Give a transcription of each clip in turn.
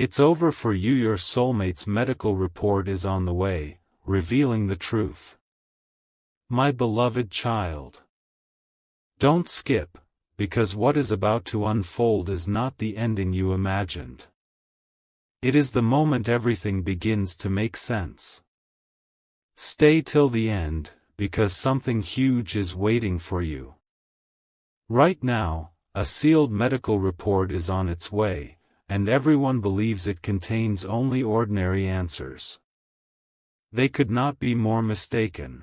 It's over for you. Your soulmate's medical report is on the way, revealing the truth. My beloved child. Don't skip, because what is about to unfold is not the ending you imagined. It is the moment everything begins to make sense. Stay till the end, because something huge is waiting for you. Right now, a sealed medical report is on its way, and everyone believes it contains only ordinary answers. They could not be more mistaken.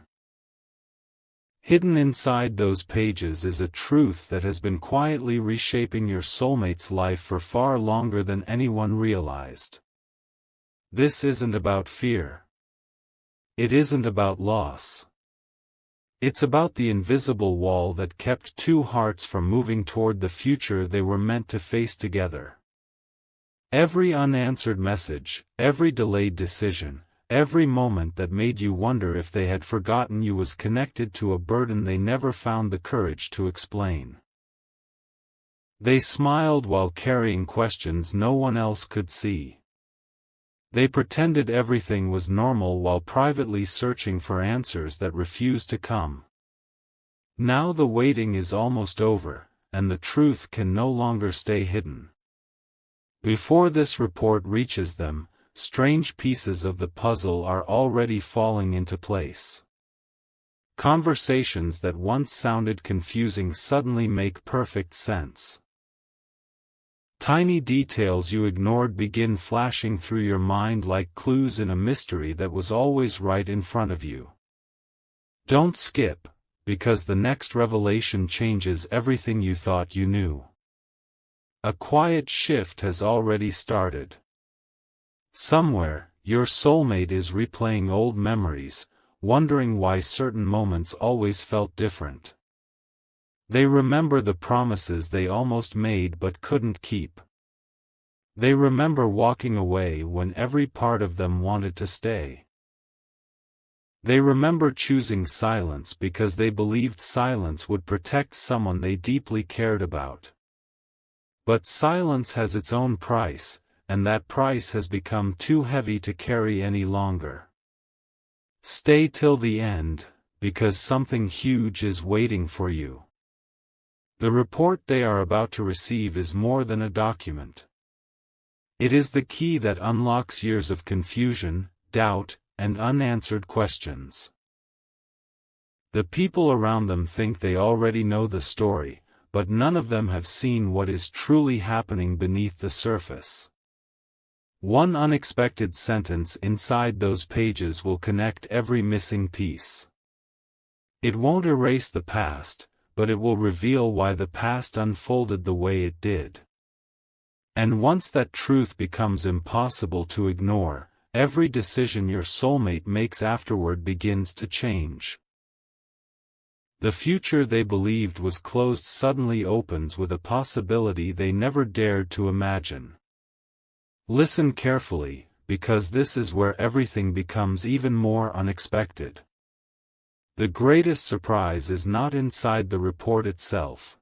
Hidden inside those pages is a truth that has been quietly reshaping your soulmate's life for far longer than anyone realized. This isn't about fear. It isn't about loss. It's about the invisible wall that kept two hearts from moving toward the future they were meant to face together. Every unanswered message, every delayed decision, every moment that made you wonder if they had forgotten you was connected to a burden they never found the courage to explain. They smiled while carrying questions no one else could see. They pretended everything was normal while privately searching for answers that refused to come. Now the waiting is almost over, and the truth can no longer stay hidden. Before this report reaches them, strange pieces of the puzzle are already falling into place. Conversations that once sounded confusing suddenly make perfect sense. Tiny details you ignored begin flashing through your mind like clues in a mystery that was always right in front of you. Don't skip, because the next revelation changes everything you thought you knew. A quiet shift has already started. Somewhere, your soulmate is replaying old memories, wondering why certain moments always felt different. They remember the promises they almost made but couldn't keep. They remember walking away when every part of them wanted to stay. They remember choosing silence because they believed silence would protect someone they deeply cared about. But silence has its own price, and that price has become too heavy to carry any longer. Stay till the end, because something huge is waiting for you. The report they are about to receive is more than a document. It is the key that unlocks years of confusion, doubt, and unanswered questions. The people around them think they already know the story, but none of them have seen what is truly happening beneath the surface. One unexpected sentence inside those pages will connect every missing piece. It won't erase the past, but it will reveal why the past unfolded the way it did. And once that truth becomes impossible to ignore, every decision your soulmate makes afterward begins to change. The future they believed was closed suddenly opens with a possibility they never dared to imagine. Listen carefully, because this is where everything becomes even more unexpected. The greatest surprise is not inside the report itself.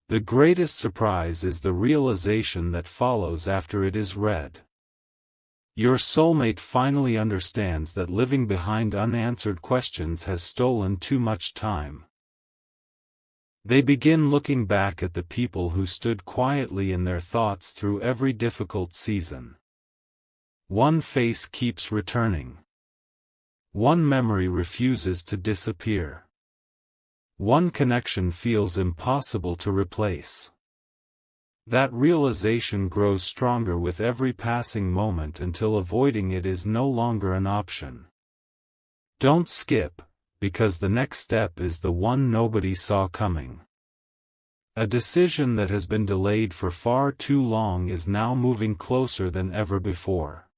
The greatest surprise is the realization that follows after it is read. Your soulmate finally understands that living behind unanswered questions has stolen too much time. They begin looking back at the people who stood quietly in their thoughts through every difficult season. One face keeps returning. One memory refuses to disappear. One connection feels impossible to replace. That realization grows stronger with every passing moment until avoiding it is no longer an option. Don't skip, because the next step is the one nobody saw coming. A decision that has been delayed for far too long is now moving closer than ever before.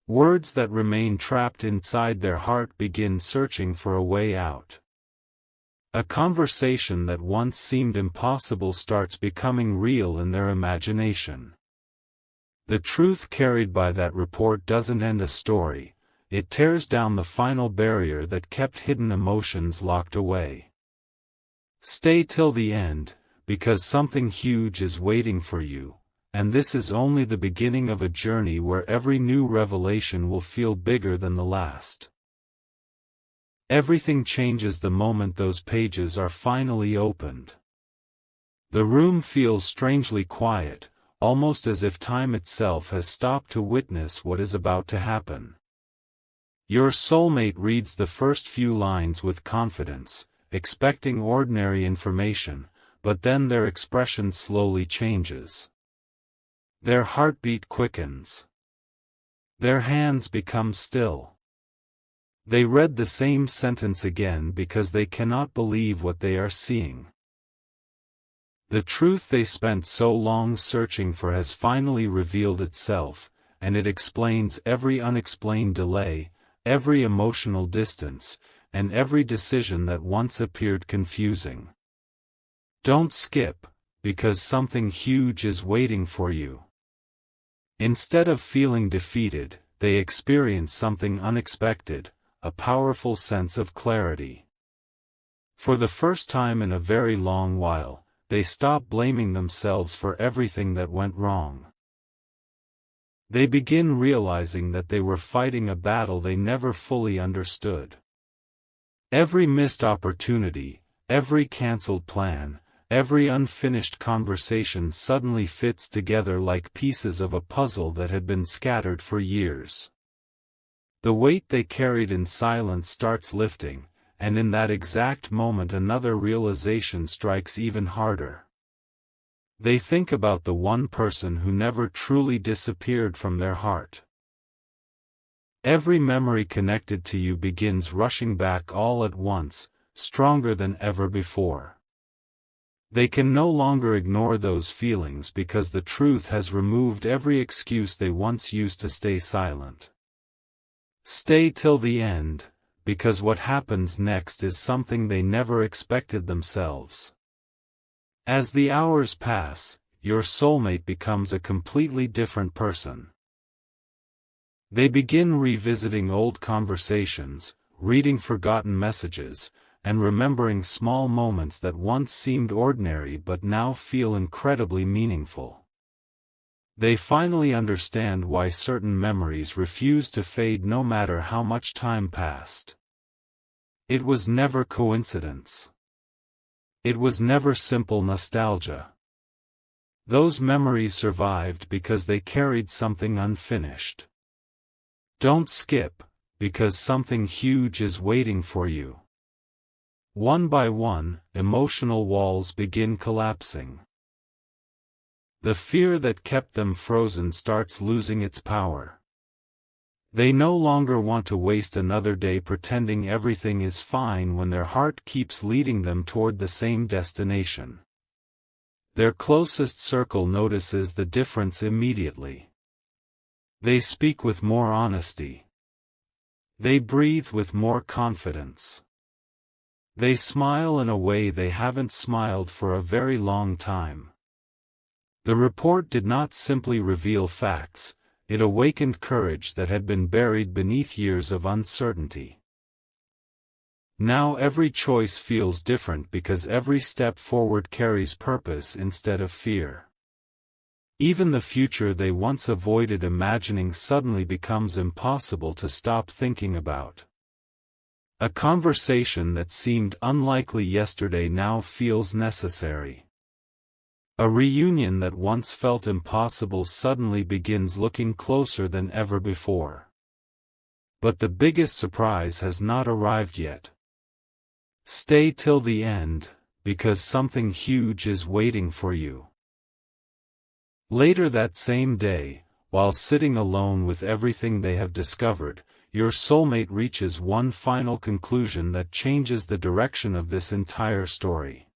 Words that remain trapped inside their heart begin searching for a way out. A conversation that once seemed impossible starts becoming real in their imagination. The truth carried by that report doesn't end a story, it tears down the final barrier that kept hidden emotions locked away. Stay till the end, because something huge is waiting for you, and this is only the beginning of a journey where every new revelation will feel bigger than the last. Everything changes the moment those pages are finally opened. The room feels strangely quiet, almost as if time itself has stopped to witness what is about to happen. Your soulmate reads the first few lines with confidence, expecting ordinary information, but then their expression slowly changes. Their heartbeat quickens. Their hands become still. They read the same sentence again because they cannot believe what they are seeing. The truth they spent so long searching for has finally revealed itself, and it explains every unexplained delay, every emotional distance, and every decision that once appeared confusing. Don't skip, because something huge is waiting for you. Instead of feeling defeated, they experience something unexpected, a powerful sense of clarity. For the first time in a very long while, they stop blaming themselves for everything that went wrong. They begin realizing that they were fighting a battle they never fully understood. Every missed opportunity, every cancelled plan, every unfinished conversation suddenly fits together like pieces of a puzzle that had been scattered for years. The weight they carried in silence starts lifting, and in that exact moment another realization strikes even harder. They think about the one person who never truly disappeared from their heart. Every memory connected to you begins rushing back all at once, stronger than ever before. They can no longer ignore those feelings because the truth has removed every excuse they once used to stay silent. Stay till the end, because what happens next is something they never expected themselves. As the hours pass, your soulmate becomes a completely different person. They begin revisiting old conversations, reading forgotten messages, and remembering small moments that once seemed ordinary but now feel incredibly meaningful. They finally understand why certain memories refuse to fade no matter how much time passed. It was never coincidence. It was never simple nostalgia. Those memories survived because they carried something unfinished. Don't skip, because something huge is waiting for you. One by one, emotional walls begin collapsing. The fear that kept them frozen starts losing its power. They no longer want to waste another day pretending everything is fine when their heart keeps leading them toward the same destination. Their closest circle notices the difference immediately. They speak with more honesty. They breathe with more confidence. They smile in a way they haven't smiled for a very long time. The report did not simply reveal facts, it awakened courage that had been buried beneath years of uncertainty. Now every choice feels different because every step forward carries purpose instead of fear. Even the future they once avoided imagining suddenly becomes impossible to stop thinking about. A conversation that seemed unlikely yesterday now feels necessary. A reunion that once felt impossible suddenly begins looking closer than ever before. But the biggest surprise has not arrived yet. Stay till the end, because something huge is waiting for you. Later that same day, while sitting alone with everything they have discovered, your soulmate reaches one final conclusion that changes the direction of this entire story.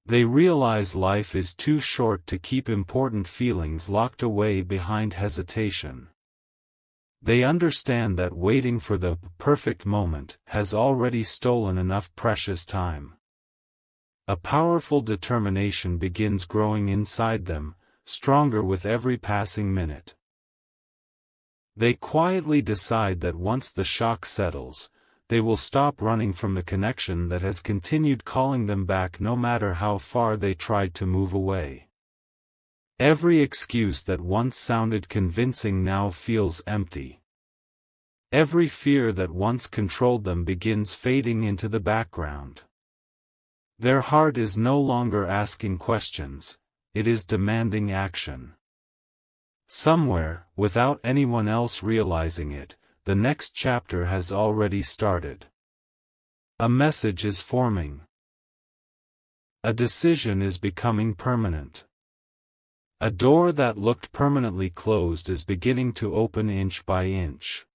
They realize life is too short to keep important feelings locked away behind hesitation. They understand that waiting for the perfect moment has already stolen enough precious time. A powerful determination begins growing inside them, stronger with every passing minute. They quietly decide that once the shock settles, they will stop running from the connection that has continued calling them back no matter how far they tried to move away. Every excuse that once sounded convincing now feels empty. Every fear that once controlled them begins fading into the background. Their heart is no longer asking questions, it is demanding action. Somewhere, without anyone else realizing it, the next chapter has already started. A message is forming. A decision is becoming permanent. A door that looked permanently closed is beginning to open inch by inch.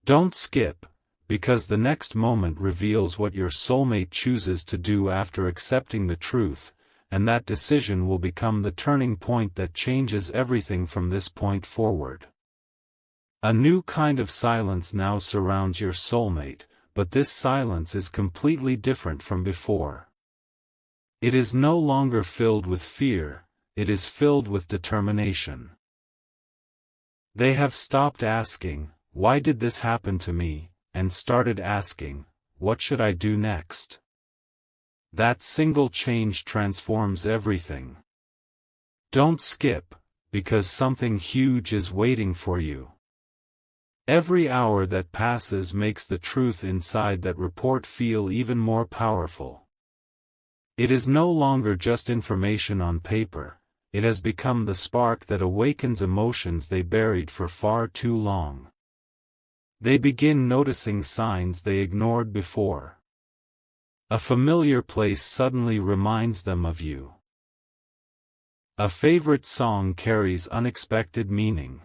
Don't skip, because the next moment reveals what your soulmate chooses to do after accepting the truth, and that decision will become the turning point that changes everything from this point forward. A new kind of silence now surrounds your soulmate, but this silence is completely different from before. It is no longer filled with fear, it is filled with determination. They have stopped asking, "Why did this happen to me?" and started asking, "What should I do next?" That single change transforms everything. Don't skip, because something huge is waiting for you. Every hour that passes makes the truth inside that report feel even more powerful. It is no longer just information on paper, it has become the spark that awakens emotions they buried for far too long. They begin noticing signs they ignored before. A familiar place suddenly reminds them of you. A favorite song carries unexpected meaning.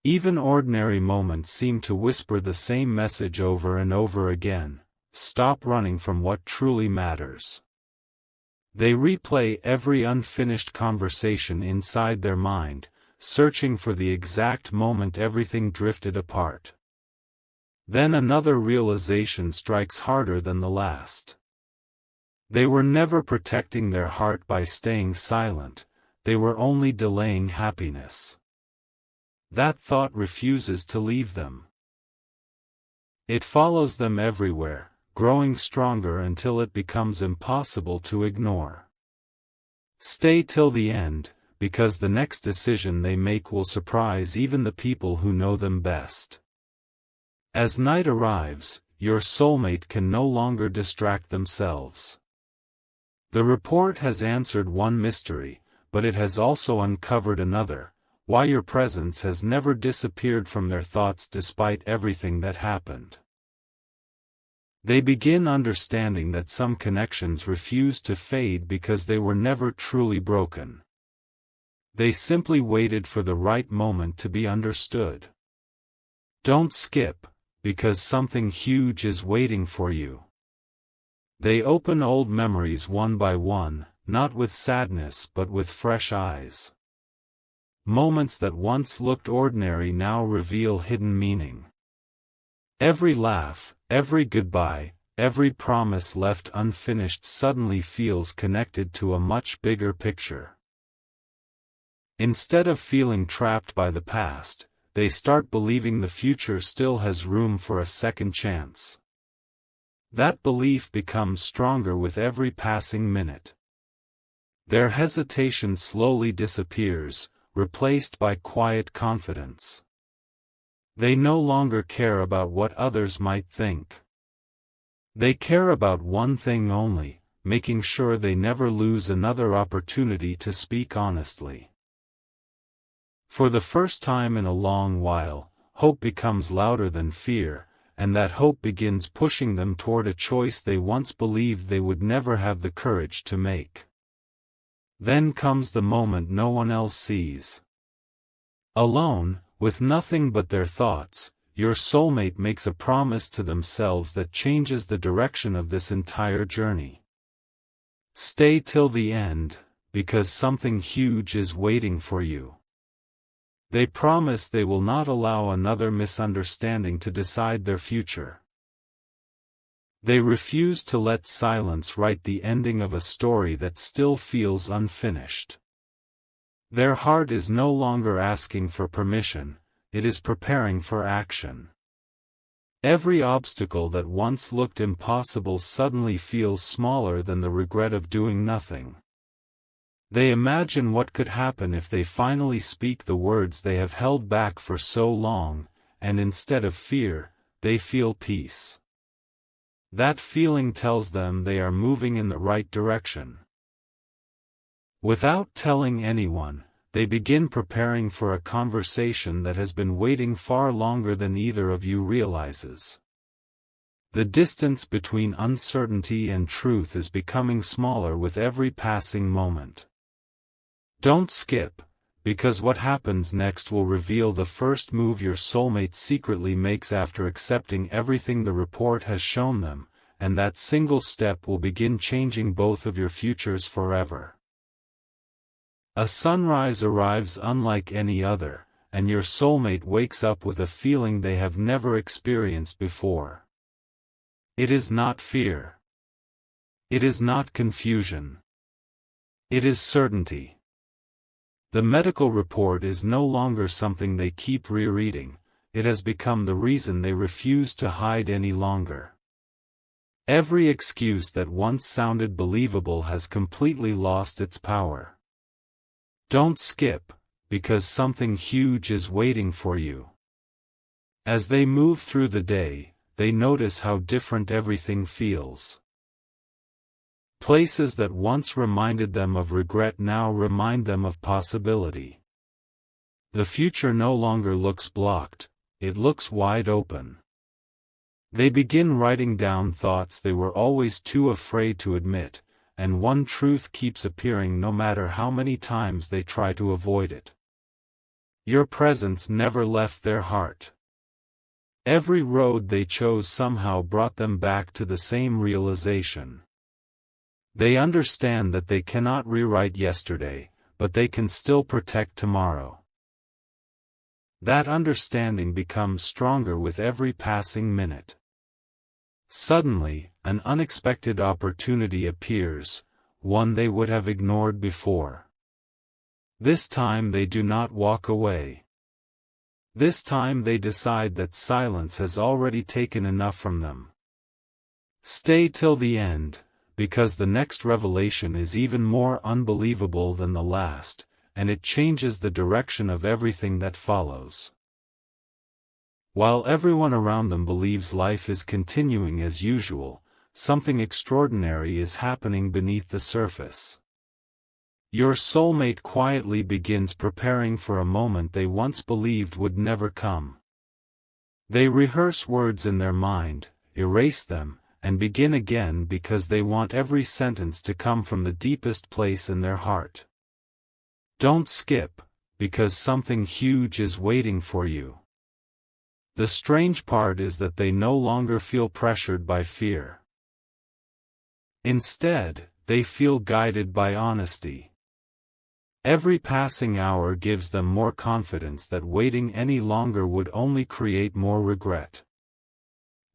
Even ordinary moments seem to whisper the same message over and over again: stop running from what truly matters. They replay every unfinished conversation inside their mind, searching for the exact moment everything drifted apart. Then another realization strikes harder than the last. They were never protecting their heart by staying silent, they were only delaying happiness. That thought refuses to leave them. It follows them everywhere, growing stronger until it becomes impossible to ignore. Stay till the end, because the next decision they make will surprise even the people who know them best. As night arrives, your soulmate can no longer distract themselves. The report has answered one mystery, but it has also uncovered another: why your presence has never disappeared from their thoughts despite everything that happened. They begin understanding that some connections refuse to fade because they were never truly broken. They simply waited for the right moment to be understood. Don't skip, because something huge is waiting for you. They open old memories one by one, not with sadness but with fresh eyes. Moments that once looked ordinary now reveal hidden meaning. Every laugh, every goodbye, every promise left unfinished suddenly feels connected to a much bigger picture. Instead of feeling trapped by the past, they start believing the future still has room for a second chance. That belief becomes stronger with every passing minute. Their hesitation slowly disappears, replaced by quiet confidence. They no longer care about what others might think. They care about one thing only: making sure they never lose another opportunity to speak honestly. For the first time in a long while, hope becomes louder than fear, and that hope begins pushing them toward a choice they once believed they would never have the courage to make. Then comes the moment no one else sees. Alone, with nothing but their thoughts, your soulmate makes a promise to themselves that changes the direction of this entire journey. Stay till the end, because something huge is waiting for you. They promise they will not allow another misunderstanding to decide their future. They refuse to let silence write the ending of a story that still feels unfinished. Their heart is no longer asking for permission, it is preparing for action. Every obstacle that once looked impossible suddenly feels smaller than the regret of doing nothing. They imagine what could happen if they finally speak the words they have held back for so long, and instead of fear, they feel peace. That feeling tells them they are moving in the right direction. Without telling anyone, they begin preparing for a conversation that has been waiting far longer than either of you realizes. The distance between uncertainty and truth is becoming smaller with every passing moment. Don't skip, because what happens next will reveal the first move your soulmate secretly makes after accepting everything the report has shown them, and that single step will begin changing both of your futures forever. A sunrise arrives unlike any other, and your soulmate wakes up with a feeling they have never experienced before. It is not fear. It is not confusion. It is certainty. The medical report is no longer something they keep rereading, it has become the reason they refuse to hide any longer. Every excuse that once sounded believable has completely lost its power. Don't skip, because something huge is waiting for you. As they move through the day, they notice how different everything feels. Places that once reminded them of regret now remind them of possibility. The future no longer looks blocked, it looks wide open. They begin writing down thoughts they were always too afraid to admit, and one truth keeps appearing no matter how many times they try to avoid it. Your presence never left their heart. Every road they chose somehow brought them back to the same realization. They understand that they cannot rewrite yesterday, but they can still protect tomorrow. That understanding becomes stronger with every passing minute. Suddenly, an unexpected opportunity appears, one they would have ignored before. This time they do not walk away. This time they decide that silence has already taken enough from them. Stay till the end, because the next revelation is even more unbelievable than the last, and it changes the direction of everything that follows. While everyone around them believes life is continuing as usual, something extraordinary is happening beneath the surface. Your soulmate quietly begins preparing for a moment they once believed would never come. They rehearse words in their mind, erase them, and begin again because they want every sentence to come from the deepest place in their heart. Don't skip, because something huge is waiting for you. The strange part is that they no longer feel pressured by fear. Instead, they feel guided by honesty. Every passing hour gives them more confidence that waiting any longer would only create more regret.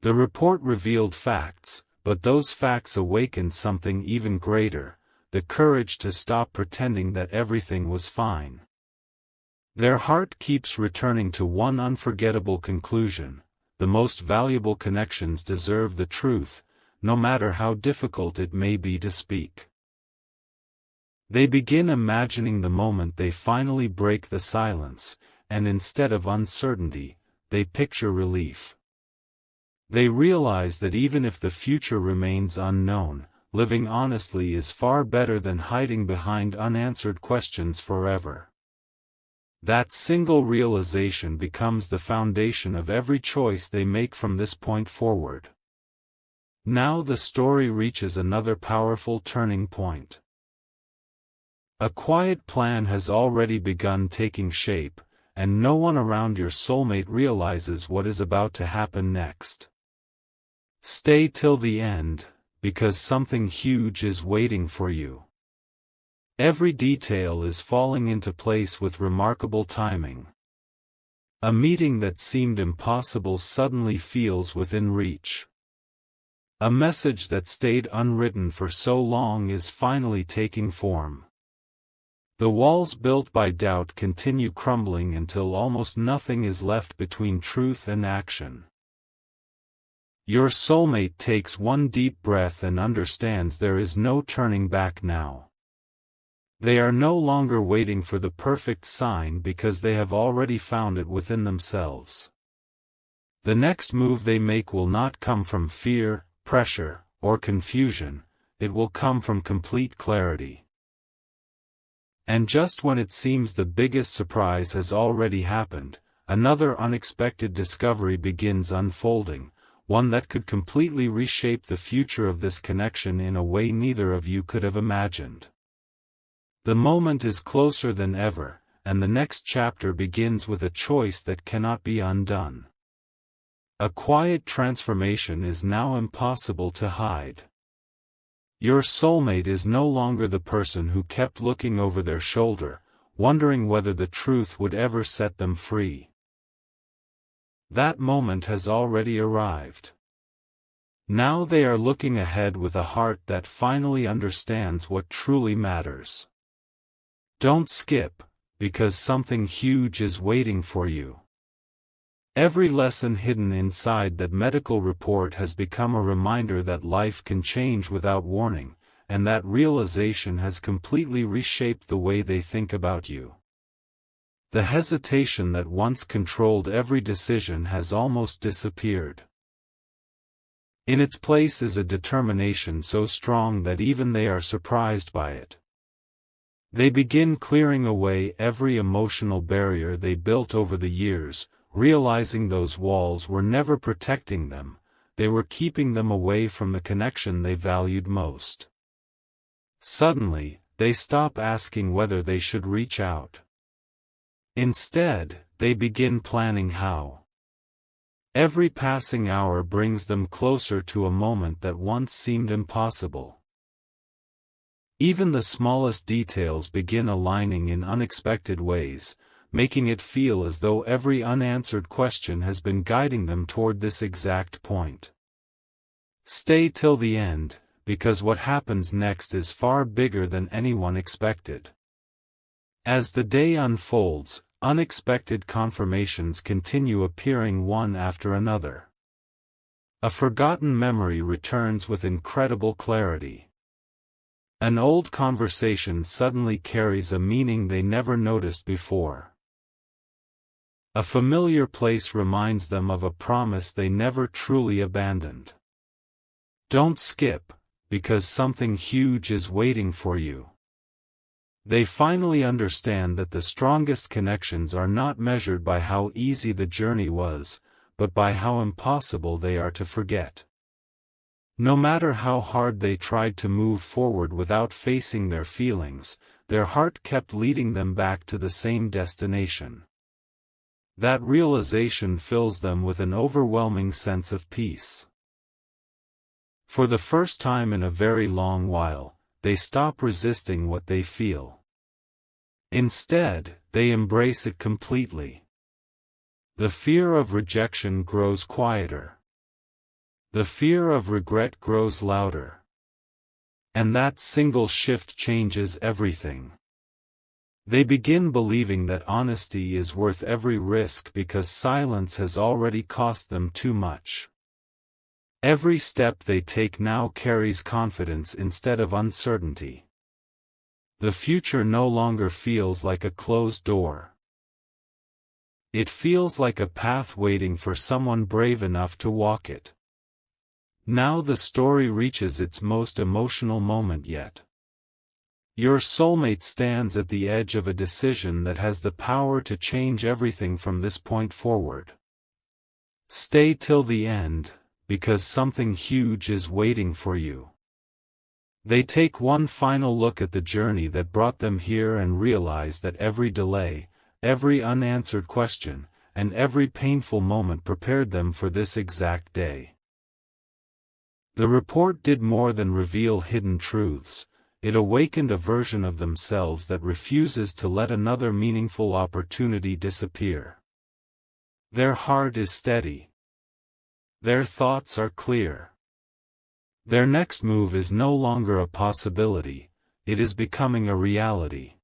The report revealed facts, but those facts awakened something even greater, the courage to stop pretending that everything was fine. Their heart keeps returning to one unforgettable conclusion: the most valuable connections deserve the truth, no matter how difficult it may be to speak. They begin imagining the moment they finally break the silence, and instead of uncertainty, they picture relief. They realize that even if the future remains unknown, living honestly is far better than hiding behind unanswered questions forever. That single realization becomes the foundation of every choice they make from this point forward. Now the story reaches another powerful turning point. A quiet plan has already begun taking shape, and no one around your soulmate realizes what is about to happen next. Stay till the end, because something huge is waiting for you. Every detail is falling into place with remarkable timing. A meeting that seemed impossible suddenly feels within reach. A message that stayed unwritten for so long is finally taking form. The walls built by doubt continue crumbling until almost nothing is left between truth and action. Your soulmate takes one deep breath and understands there is no turning back now. They are no longer waiting for the perfect sign because they have already found it within themselves. The next move they make will not come from fear, pressure, or confusion, it will come from complete clarity. And just when it seems the biggest surprise has already happened, another unexpected discovery begins unfolding, one that could completely reshape the future of this connection in a way neither of you could have imagined. The moment is closer than ever, and the next chapter begins with a choice that cannot be undone. A quiet transformation is now impossible to hide. Your soulmate is no longer the person who kept looking over their shoulder, wondering whether the truth would ever set them free. That moment has already arrived. Now they are looking ahead with a heart that finally understands what truly matters. Don't skip, because something huge is waiting for you. Every lesson hidden inside that medical report has become a reminder that life can change without warning, and that realization has completely reshaped the way they think about you. The hesitation that once controlled every decision has almost disappeared. In its place is a determination so strong that even they are surprised by it. They begin clearing away every emotional barrier they built over the years, realizing those walls were never protecting them, they were keeping them away from the connection they valued most. Suddenly, they stop asking whether they should reach out. Instead, they begin planning how. Every passing hour brings them closer to a moment that once seemed impossible. Even the smallest details begin aligning in unexpected ways, making it feel as though every unanswered question has been guiding them toward this exact point. Stay till the end, because what happens next is far bigger than anyone expected. As the day unfolds, unexpected confirmations continue appearing one after another. A forgotten memory returns with incredible clarity. An old conversation suddenly carries a meaning they never noticed before. A familiar place reminds them of a promise they never truly abandoned. Don't skip, because something huge is waiting for you. They finally understand that the strongest connections are not measured by how easy the journey was, but by how impossible they are to forget. No matter how hard they tried to move forward without facing their feelings, their heart kept leading them back to the same destination. That realization fills them with an overwhelming sense of peace. For the first time in a very long while, they stop resisting what they feel. Instead, they embrace it completely. The fear of rejection grows quieter. The fear of regret grows louder. And that single shift changes everything. They begin believing that honesty is worth every risk because silence has already cost them too much. Every step they take now carries confidence instead of uncertainty. The future no longer feels like a closed door. It feels like a path waiting for someone brave enough to walk it. Now the story reaches its most emotional moment yet. Your soulmate stands at the edge of a decision that has the power to change everything from this point forward. Stay till the end, because something huge is waiting for you. They take one final look at the journey that brought them here and realize that every delay, every unanswered question, and every painful moment prepared them for this exact day. The report did more than reveal hidden truths. It awakened a version of themselves that refuses to let another meaningful opportunity disappear. Their heart is steady. Their thoughts are clear. Their next move is no longer a possibility, it is becoming a reality.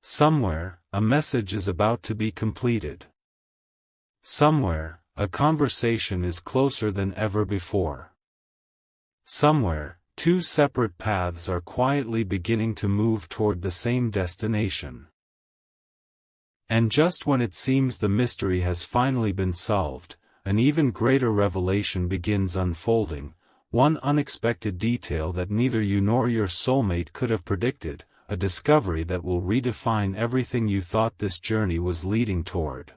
Somewhere, a message is about to be completed. Somewhere, a conversation is closer than ever before. Somewhere, Two separate paths are quietly beginning to move toward the same destination. And just when it seems the mystery has finally been solved, an even greater revelation begins unfolding, one unexpected detail that neither you nor your soulmate could have predicted, a discovery that will redefine everything you thought this journey was leading toward.